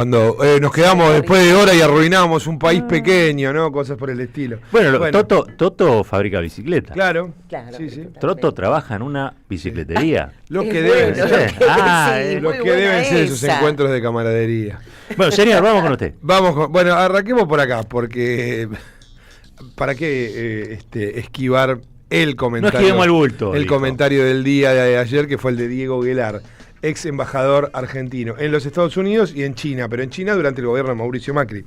Cuando nos quedamos después de hora y arruinamos un país pequeño, ¿no? Cosas por el estilo. Bueno, Toto fabrica bicicletas. Claro. Sí. Toto trabaja en una bicicletería. Lo que deben ser. Lo que deben ser esos encuentros de camaradería. Bueno, señor, vamos con usted. Bueno, arranquemos por acá, porque ¿para qué esquivar el comentario? No esquivemos al bulto. El comentario del día de ayer, que fue el de Diego Guelar, ex embajador argentino en los Estados Unidos y en China, pero en China durante el gobierno de Mauricio Macri.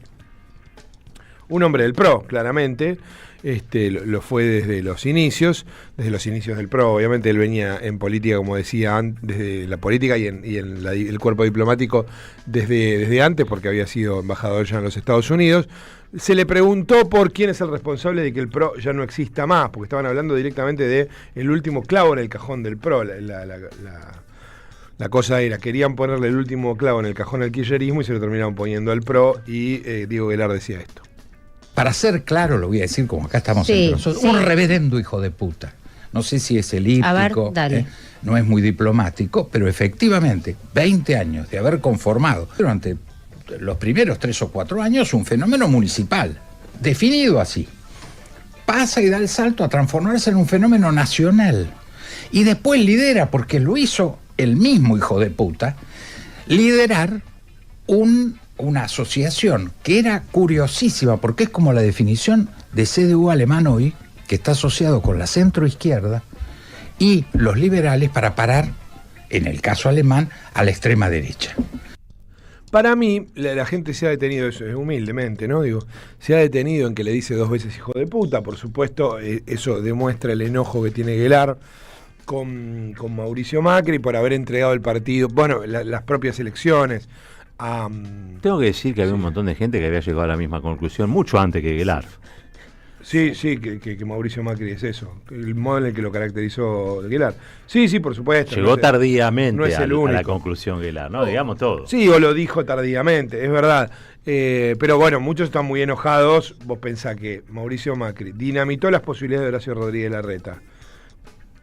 Un hombre del PRO, claramente, lo fue desde los inicios del PRO. Obviamente él venía en política, como decía, desde la política y en el cuerpo diplomático desde antes, porque había sido embajador ya en los Estados Unidos. Se le preguntó por quién es el responsable de que el PRO ya no exista más, porque estaban hablando directamente de el último clavo en el cajón del PRO. La cosa era, querían ponerle el último clavo en el cajón al kirchnerismo y se lo terminaron poniendo al PRO, y Diego Guelar decía esto. Para ser claro, lo voy a decir como acá estamos entre nosotros, un reverendo hijo de puta. No sé si es elíptico, no es muy diplomático, pero efectivamente, 20 años de haber conformado durante los primeros 3 o 4 años un fenómeno municipal, definido así. Pasa y da el salto a transformarse en un fenómeno nacional. Y después lidera, porque lo hizo el mismo hijo de puta, liderar una asociación que era curiosísima, porque es como la definición de CDU alemán hoy, que está asociado con la centroizquierda y los liberales para parar, en el caso alemán, a la extrema derecha. Para mí, la gente se ha detenido, eso es humildemente, ¿no? Digo, se ha detenido en que le dice 2 veces hijo de puta. Por supuesto, eso demuestra el enojo que tiene Guelar con Mauricio Macri por haber entregado el partido, bueno, las propias elecciones. Tengo que decir que había un montón de gente que había llegado a la misma conclusión mucho antes que Guelar. Sí, que Mauricio Macri es eso, el modo en el que lo caracterizó Guelar. Sí, por supuesto. Llegó tardíamente a la conclusión Guelar, ¿no? Digamos todo. Sí, o lo dijo tardíamente, es verdad. Pero bueno, muchos están muy enojados. Vos pensás que Mauricio Macri dinamitó las posibilidades de Horacio Rodríguez Larreta.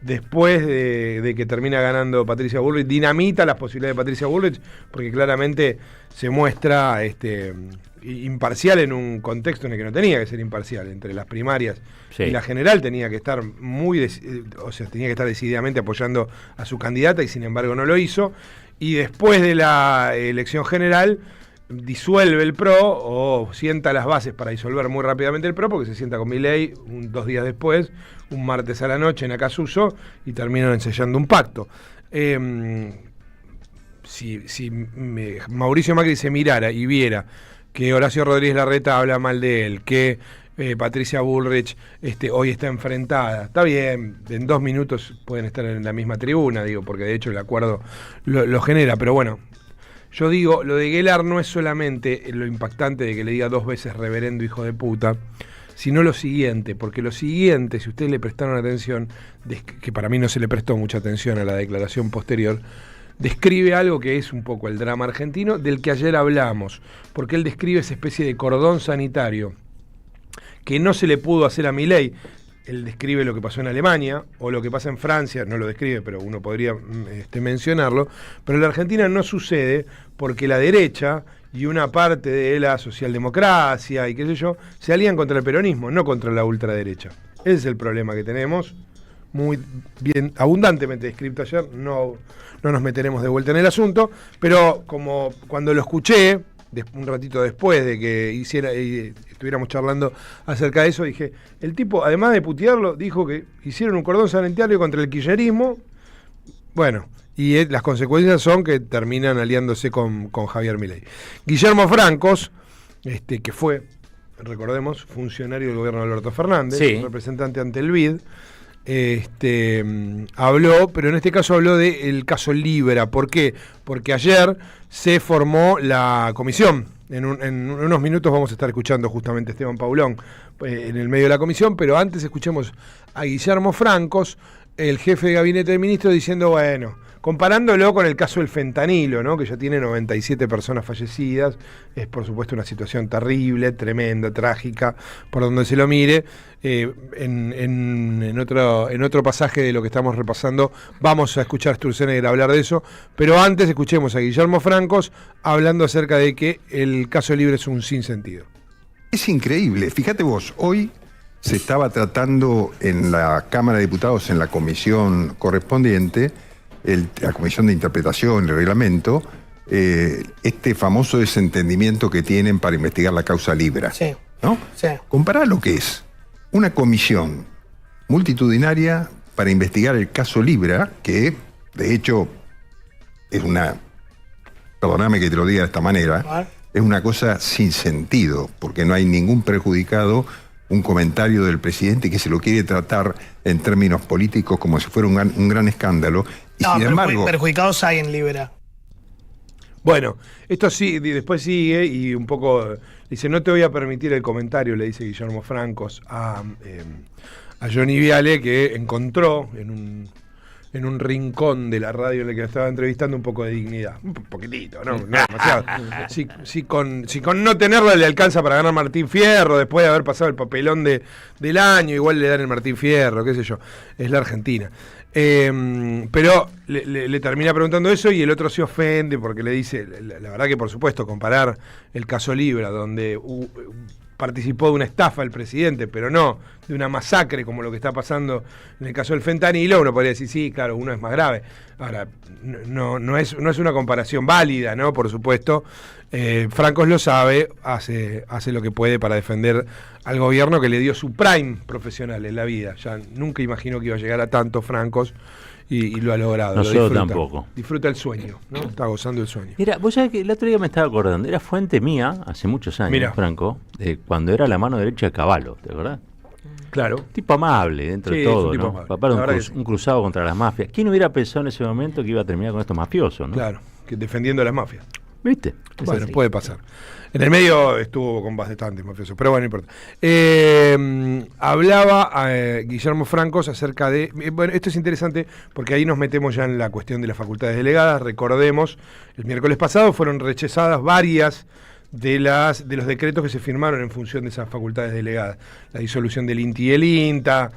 Después de que termina ganando Patricia Bullrich, dinamita las posibilidades de Patricia Bullrich, porque claramente se muestra imparcial en un contexto en el que no tenía que ser imparcial. Entre las primarias y la general tenía que estar tenía que estar decididamente apoyando a su candidata, y sin embargo no lo hizo. Y después de la elección general disuelve el PRO, o sienta las bases para disolver muy rápidamente el PRO, porque se sienta con Milei 2 días después, un martes a la noche en Acasuso, y terminan ensayando un pacto. Si Mauricio Macri se mirara y viera que Horacio Rodríguez Larreta habla mal de él, que Patricia Bullrich hoy está enfrentada, está bien, en 2 minutos pueden estar en la misma tribuna, digo, porque de hecho el acuerdo lo genera, pero bueno. Yo digo, lo de Guelar no es solamente lo impactante de que le diga 2 veces reverendo hijo de puta, sino lo siguiente, porque lo siguiente, si ustedes le prestaron atención, que para mí no se le prestó mucha atención a la declaración posterior, describe algo que es un poco el drama argentino del que ayer hablamos, porque él describe esa especie de cordón sanitario que no se le pudo hacer a Milei. Él describe lo que pasó en Alemania o lo que pasa en Francia, no lo describe, pero uno podría mencionarlo, pero en la Argentina no sucede porque la derecha y una parte de la socialdemocracia y qué sé yo, se alían contra el peronismo, no contra la ultraderecha. Ese es el problema que tenemos, muy bien, abundantemente descrito ayer, no nos meteremos de vuelta en el asunto, pero como cuando lo escuché, un ratito después de que estuviéramos charlando acerca de eso, dije, el tipo, además de putearlo, dijo que hicieron un cordón sanitario contra el kirchnerismo, bueno, y las consecuencias son que terminan aliándose con Javier Milei. Guillermo Francos, que fue, recordemos, funcionario del gobierno de Alberto Fernández, representante ante el BID, habló, pero en este caso habló del caso Libra. ¿Por qué? Porque ayer se formó la comisión. En unos minutos vamos a estar escuchando justamente a Esteban Paulón en el medio de la comisión, pero antes escuchemos a Guillermo Francos, el jefe de gabinete de ministros diciendo, bueno, comparándolo con el caso del fentanilo, ¿no? Que ya tiene 97 personas fallecidas, es por supuesto una situación terrible, tremenda, trágica, por donde se lo mire. En otro pasaje de lo que estamos repasando vamos a escuchar a Sturzenegger hablar de eso, pero antes escuchemos a Guillermo Francos hablando acerca de que el caso Libre es un sinsentido. Es increíble, fíjate vos, hoy se estaba tratando en la Cámara de Diputados, en la comisión correspondiente, la Comisión de Interpretación y Reglamento, este famoso desentendimiento que tienen para investigar la causa Libra. Sí. ¿No? Sí. Compará lo que es una comisión multitudinaria para investigar el caso Libra, que de hecho es una, perdóname que te lo diga de esta manera, es una cosa sin sentido, porque no hay ningún perjudicado. Un comentario del presidente que se lo quiere tratar en términos políticos como si fuera un gran escándalo. Y no, sin embargo, perjudicados hay en Libra. Bueno, esto sí, después sigue y un poco dice, no te voy a permitir el comentario, le dice Guillermo Francos a Johnny Viale, que encontró en un rincón de la radio en la que estaba entrevistando un poco de dignidad. Un poquitito, no demasiado. Si con no tenerla le alcanza para ganar Martín Fierro, después de haber pasado el papelón del año, igual le dan el Martín Fierro, qué sé yo, es la Argentina. Pero le termina preguntando eso y el otro se ofende porque le dice, la verdad que por supuesto comparar el caso Libra, donde participó de una estafa el presidente, pero no de una masacre como lo que está pasando en el caso del fentanilo, uno podría decir, sí, claro, uno es más grave. Ahora, no es una comparación válida, ¿no? Por supuesto, Francos lo sabe, hace lo que puede para defender al gobierno que le dio su prime profesional en la vida. Ya nunca imaginó que iba a llegar a tanto Francos y lo ha logrado. Nosotros tampoco. Disfruta el sueño, ¿no? Está gozando el sueño. Mira, vos sabés que el otro día me estaba acordando, era fuente mía, hace muchos años, Mirá. Franco, cuando era la mano derecha de Cavallo, ¿te acordás? Claro. Tipo amable dentro de todo, ¿no? Amable. Papá era un cruzado contra las mafias. ¿Quién hubiera pensado en ese momento que iba a terminar con estos mafiosos, no? Claro, que defendiendo a las mafias. ¿Viste? Bueno, puede pasar. En el medio estuvo con bastantes mafiosos, pero bueno, no importa. Hablaba Guillermo Francos acerca de... Bueno, esto es interesante porque ahí nos metemos ya en la cuestión de las facultades delegadas. Recordemos, el miércoles pasado fueron rechazadas varias de los decretos que se firmaron en función de esas facultades delegadas. La disolución del INTI y el INTA,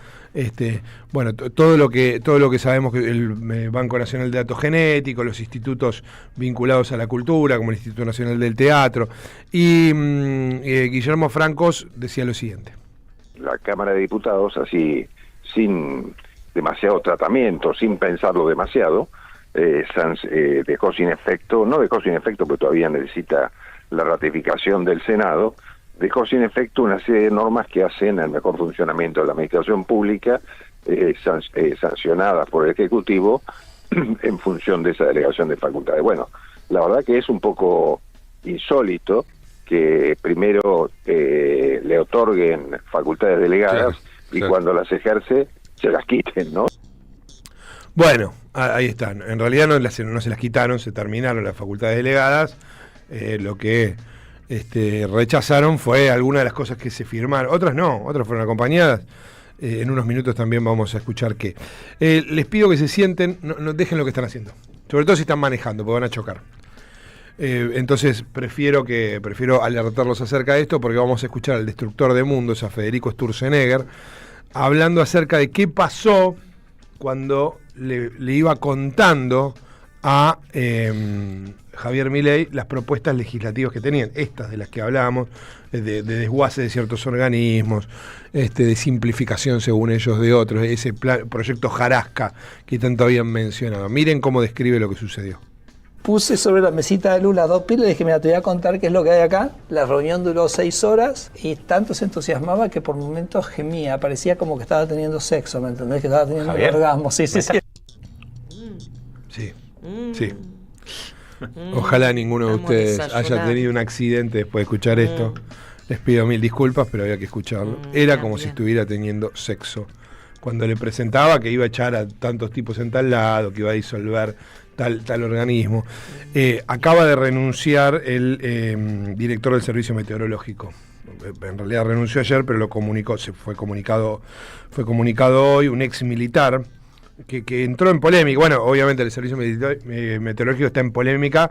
bueno, todo lo que sabemos, que el Banco Nacional de Datos Genéticos, los institutos vinculados a la cultura, como el Instituto Nacional del Teatro. Y Guillermo Francos decía lo siguiente. La Cámara de Diputados, así, sin demasiado tratamiento, sin pensarlo demasiado, dejó sin efecto, no dejó sin efecto, porque todavía necesita la ratificación del Senado, dejó sin efecto una serie de normas que hacen el mejor funcionamiento de la administración pública, sancionadas por el Ejecutivo en función de esa delegación de facultades. Bueno, la verdad que es un poco insólito que primero le otorguen facultades delegadas y cuando las ejerce se las quiten, ¿no? Bueno, ahí están. En realidad no se las quitaron, se terminaron las facultades delegadas. Lo que rechazaron fue algunas de las cosas que se firmaron, otras no, otras fueron acompañadas. En unos minutos también vamos a escuchar que les pido que se sienten, no dejen lo que están haciendo, sobre todo si están manejando, porque van a chocar. Entonces prefiero alertarlos acerca de esto, porque vamos a escuchar al destructor de mundos, a Federico Sturzenegger, hablando acerca de qué pasó cuando le iba contando a Javier Milei las propuestas legislativas que tenían, estas de las que hablábamos, de desguace de ciertos organismos, de simplificación según ellos de otros, ese proyecto Jarasca que tanto habían mencionado. Miren cómo describe lo que sucedió. Puse sobre la mesita de Lula 2 pilas y dije, mira, te voy a contar qué es lo que hay acá. La reunión duró 6 horas y tanto se entusiasmaba que por momentos gemía, parecía como que estaba teniendo sexo, ¿me entendés? Que estaba teniendo un orgasmo, sí. Sí. Ojalá ninguno de ustedes haya tenido un accidente después de escuchar esto. Les pido 1000 disculpas, pero había que escucharlo. Era como si estuviera teniendo sexo. Cuando le presentaba que iba a echar a tantos tipos en tal lado, que iba a disolver tal organismo. Acaba de renunciar el director del Servicio Meteorológico. En realidad renunció ayer, pero lo comunicó, fue comunicado hoy, un ex militar que entró en polémica. Bueno, obviamente el servicio meteorológico está en polémica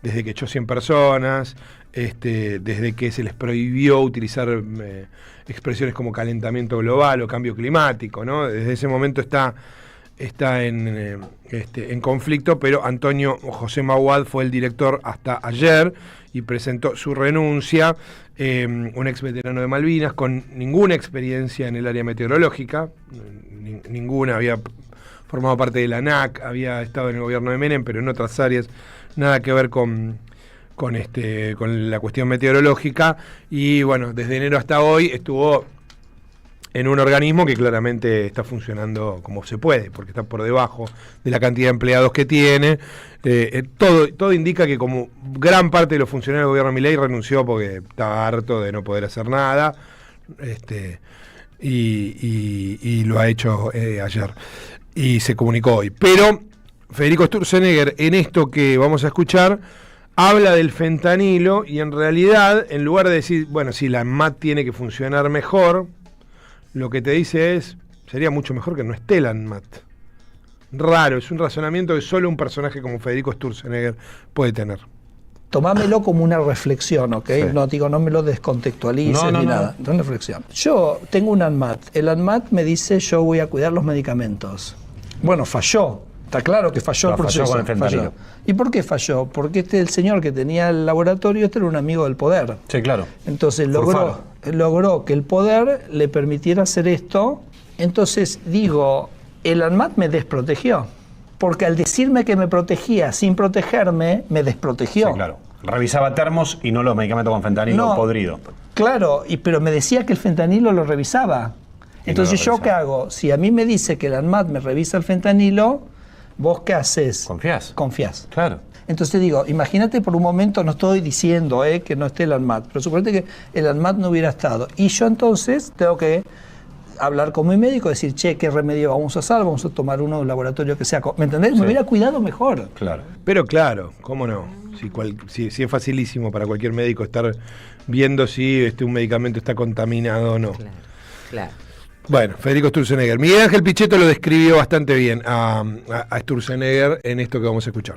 desde que echó 100 personas, desde que se les prohibió utilizar expresiones como calentamiento global o cambio climático, ¿no? Desde ese momento está en conflicto, pero Antonio José Mauad fue el director hasta ayer y presentó su renuncia, un ex veterano de Malvinas con ninguna experiencia en el área meteorológica, ninguna, había formado parte de la ANAC, había estado en el gobierno de Menem, pero en otras áreas, nada que ver con la cuestión meteorológica, y bueno, desde enero hasta hoy estuvo en un organismo que claramente está funcionando como se puede, porque está por debajo de la cantidad de empleados que tiene. Todo indica que como gran parte de los funcionarios del gobierno de Milei renunció porque estaba harto de no poder hacer nada, y lo ha hecho ayer, y se comunicó hoy. Pero Federico Sturzenegger, en esto que vamos a escuchar, habla del fentanilo, y en realidad, en lugar de decir, bueno, si la ANMAT tiene que funcionar mejor, lo que te dice es, sería mucho mejor que no esté la ANMAT. Raro, es un razonamiento que solo un personaje como Federico Sturzenegger puede tener. Tomámelo como una reflexión, ¿ok? Sí. No digo, no me lo descontextualices ni nada. Es una reflexión. Yo tengo un ANMAT. El ANMAT me dice, yo voy a cuidar los medicamentos. Bueno, falló. Está claro que falló el proceso. Falló con el fentanilo. ¿Y por qué falló? Porque el señor que tenía el laboratorio, era un amigo del poder. Sí, claro. Entonces logró que el poder le permitiera hacer esto. Entonces digo, el ANMAT me desprotegió. Porque al decirme que me protegía sin protegerme, me desprotegió. Sí, claro. Revisaba termos y no los medicamentos con fentanilo podrido. Claro, pero me decía que el fentanilo lo revisaba. Entonces, ¿yo qué hago? Si a mí me dice que el ANMAT me revisa el fentanilo, ¿vos qué haces? Confías. Claro. Entonces digo, imagínate por un momento, no estoy diciendo que no esté el ANMAT, pero suponete que el ANMAT no hubiera estado. Y yo entonces tengo que hablar con mi médico, decir, che, ¿qué remedio vamos a hacer? Vamos a tomar uno de un laboratorio que sea... ¿Me entendés? Sí. Me hubiera cuidado mejor. Claro. Pero claro, ¿cómo no? Si es facilísimo para cualquier médico estar viendo si un medicamento está contaminado o no. Claro. Bueno, Federico Sturzenegger. Miguel Ángel Pichetto lo describió bastante bien a Sturzenegger en esto que vamos a escuchar.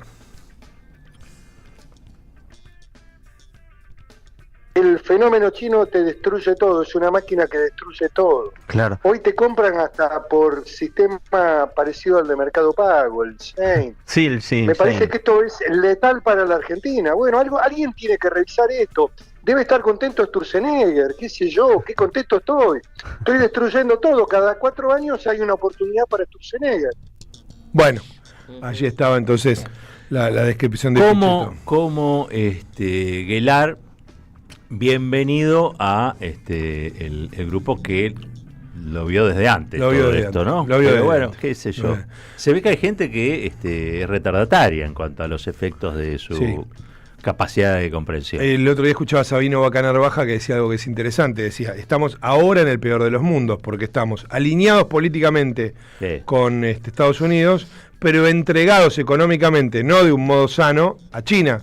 El fenómeno chino te destruye todo, es una máquina que destruye todo. Claro. Hoy te compran hasta por sistema parecido al de Mercado Pago, el Shein. Sí, el Shein. Me parece que esto es letal para la Argentina. Bueno, alguien tiene que revisar esto. Debe estar contento Sturzenegger, qué sé yo, qué contento estoy. Estoy destruyendo todo, cada 4 años hay una oportunidad para Sturzenegger. Bueno, allí estaba entonces la descripción de Pichetto. ¿Cómo Guelar... Bienvenido a el grupo que lo vio desde antes, lo vio todo desde esto, antes. ¿no? Lo vio Pero bueno, antes. qué sé yo. Se ve que hay gente que es retardataria en cuanto a los efectos de su capacidad de comprensión. El otro día escuchaba a Sabino Bacanar Baja que decía algo que es interesante. Decía, estamos ahora en el peor de los mundos porque estamos alineados políticamente con Estados Unidos, pero entregados económicamente, no de un modo sano, a China.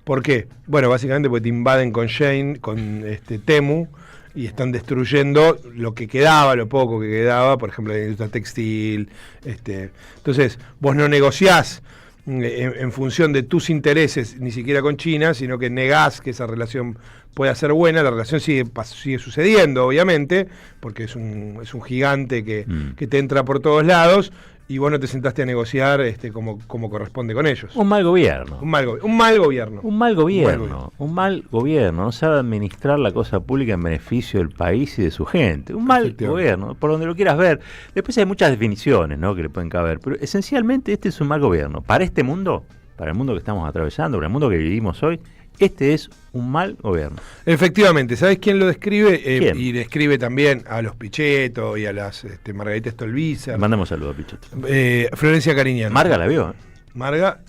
¿Por qué? Bueno, básicamente porque te invaden con Shein, con Temu, y están destruyendo lo que quedaba, lo poco que quedaba, por ejemplo, la industria textil. Entonces, vos no negociás en función de tus intereses, ni siquiera con China, sino que negás que esa relación pueda ser buena. La relación sigue sucediendo, obviamente, porque es un gigante que te entra por todos lados. Y vos no te sentaste a negociar como corresponde con ellos. Un mal gobierno. Un mal gobierno. Un mal gobierno. No sabe administrar la cosa pública en beneficio del país y de su gente. Un mal gobierno, por donde lo quieras ver. Después hay muchas definiciones, ¿no?, que le pueden caber. Pero esencialmente este es un mal gobierno. Para este mundo, para el mundo que estamos atravesando, para el mundo que vivimos hoy, este es un mal gobierno. Efectivamente, ¿sabes quién lo describe? ¿Quién? Y describe también a los Pichetto y a las Margarita Stolbizer. Mandamos saludos a Pichetto. Florencia Cariñano. Marga la vio, Marga,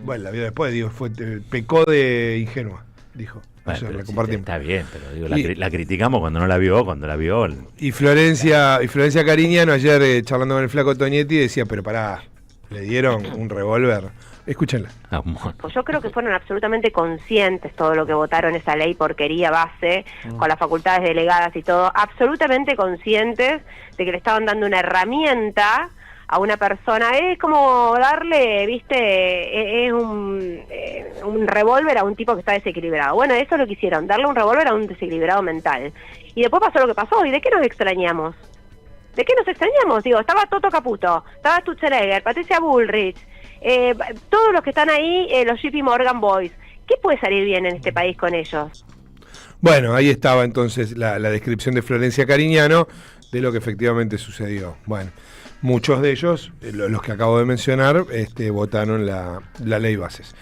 bueno, la vio después, pecó de ingenua, dijo. Bueno, la compartimos. Está bien, pero digo, la criticamos cuando no la vio, cuando la vio. Y Florencia Cariñano ayer charlando con el flaco Tonietti decía, pero pará, le dieron un revólver. Escúchenla. Pues yo creo que fueron absolutamente conscientes todo lo que votaron esa ley porquería base, con las facultades delegadas y todo, absolutamente conscientes de que le estaban dando una herramienta a una persona, es como darle, viste, es un revólver a un tipo que está desequilibrado. Bueno, eso es lo que hicieron, darle un revólver a un desequilibrado mental. Y después pasó lo que pasó, ¿y de qué nos extrañamos? ¿De qué nos extrañamos? Digo, estaba Toto Caputo, estaba Sturzenegger, Patricia Bullrich, todos los que están ahí, los JP Morgan Boys. ¿Qué puede salir bien en este país con ellos? Bueno, ahí estaba entonces la descripción de Florencia Cariñano de lo que efectivamente sucedió. Bueno, muchos de ellos, los que acabo de mencionar, votaron la ley bases.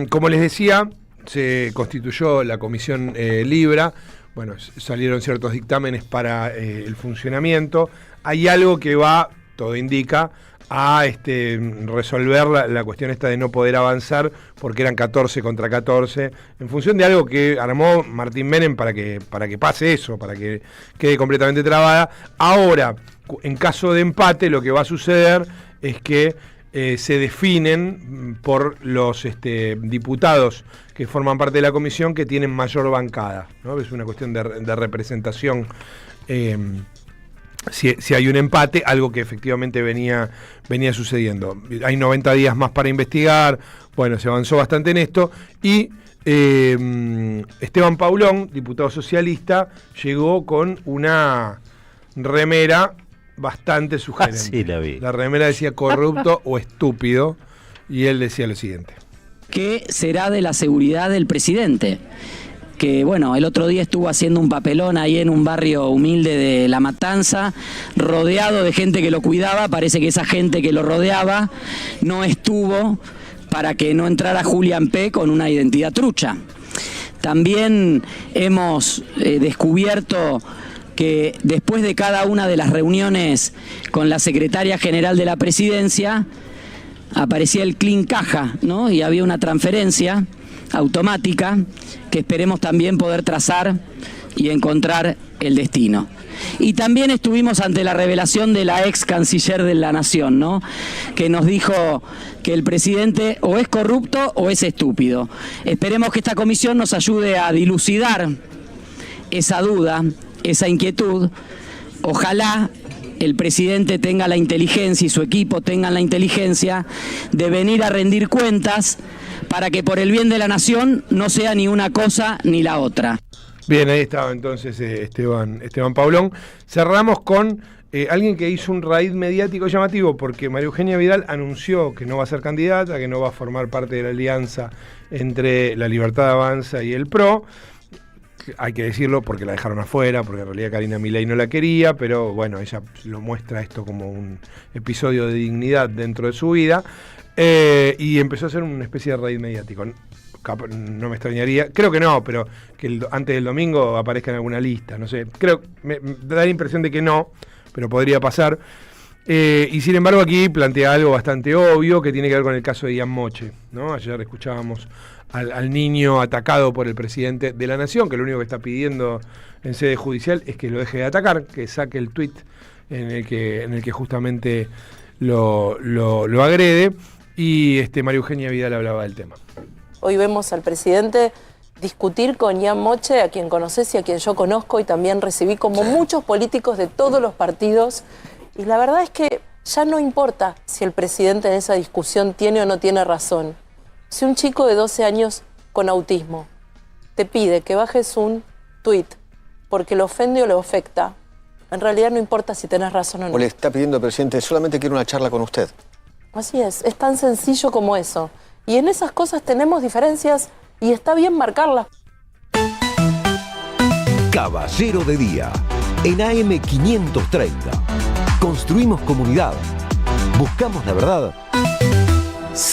Como les decía, se constituyó la comisión Libra. Bueno, salieron ciertos dictámenes para el funcionamiento. Hay algo que va, todo indica, a resolver la cuestión esta de no poder avanzar porque eran 14 contra 14, en función de algo que armó Martín Menem para que pase eso, para que quede completamente trabada. Ahora, en caso de empate, lo que va a suceder es que se definen por los diputados que forman parte de la comisión que tienen mayor bancada, ¿no? Es una cuestión de representación. Si hay un empate, algo que efectivamente venía sucediendo. Hay 90 días más para investigar, bueno, se avanzó bastante en esto, y Esteban Paulón, diputado socialista, llegó con una remera bastante sugerente. Sí, la vi. La remera decía corrupto o estúpido, y él decía lo siguiente. ¿Qué será de la seguridad del presidente? Que bueno, el otro día estuvo haciendo un papelón ahí en un barrio humilde de La Matanza, rodeado de gente que lo cuidaba. Parece que esa gente que lo rodeaba no estuvo para que no entrara Julián P. con una identidad trucha. También hemos descubierto que después de cada una de las reuniones con la secretaria general de la presidencia, aparecía el clean caja, ¿no? Y había una transferencia automática que esperemos también poder trazar y encontrar el destino. Y también estuvimos ante la revelación de la ex canciller de la Nación, ¿no? Que nos dijo que el presidente o es corrupto o es estúpido. Esperemos que esta comisión nos ayude a dilucidar esa duda, esa inquietud. Ojalá el presidente tenga la inteligencia y su equipo tengan la inteligencia de venir a rendir cuentas para que por el bien de la nación no sea ni una cosa ni la otra. Bien, ahí estaba entonces Esteban Paulón. Cerramos con alguien que hizo un raid mediático llamativo, porque María Eugenia Vidal anunció que no va a ser candidata, que no va a formar parte de la alianza entre La Libertad Avanza y el PRO. Hay que decirlo porque la dejaron afuera, porque en realidad Karina Milei no la quería, pero bueno, ella lo muestra esto como un episodio de dignidad dentro de su vida, y empezó a hacer una especie de raid mediático. No me extrañaría, creo que no, pero que antes del domingo aparezca en alguna lista, no sé, me da la impresión de que no, pero podría pasar. Y sin embargo aquí plantea algo bastante obvio que tiene que ver con el caso de Ian Moche, ¿no? Ayer escuchábamos al niño atacado por el presidente de la Nación, que lo único que está pidiendo en sede judicial es que lo deje de atacar, que saque el tuit en el que justamente lo agrede, y María Eugenia Vidal hablaba del tema. Hoy vemos al presidente discutir con Ian Moche, a quien conoces y a quien yo conozco y también recibí como muchos políticos de todos los partidos, y la verdad es que ya no importa si el presidente en esa discusión tiene o no tiene razón. Si un chico de 12 años con autismo te pide que bajes un tuit porque lo ofende o le afecta, en realidad no importa si tenés razón o no. O le está pidiendo, presidente, solamente quiero una charla con usted. Así es tan sencillo como eso. Y en esas cosas tenemos diferencias y está bien marcarlas. Caballero de Día, en AM530. Construimos comunidad. Buscamos la verdad siempre.